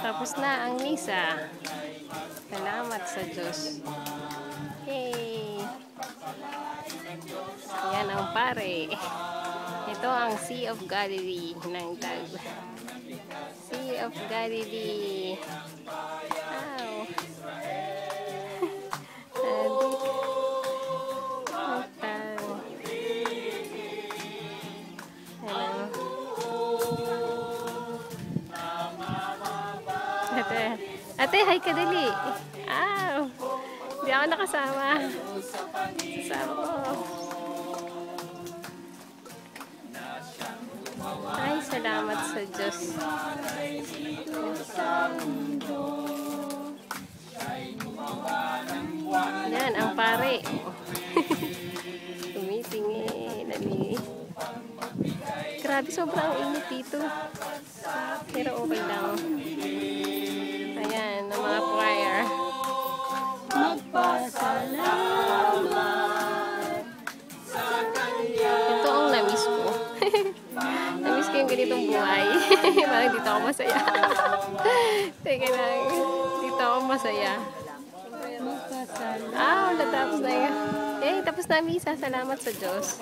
Tapos na ang misa. Salamat sa Diyos. Yay! Yan ang pare. Ito ang Sea of Galilee ng Tag. Sea of Galilee. Wow! Ate, hi ka dali. Hindi ako nakasama. Sasama ko. Ay, salamat sa Diyos. Yan, ang pare. Tumitingin. Grabe, sobrang init dito. Pero okay lang. Ayan, ang mga choir. Magpasalamat sa Kanya. Ito ang namiss ko. Namiss ko yung ganitong buhay. Parang dito ako masaya. Teka lang. Dito ako masaya. Wala, tapos na yun. Tapos na misa. Salamat sa Diyos.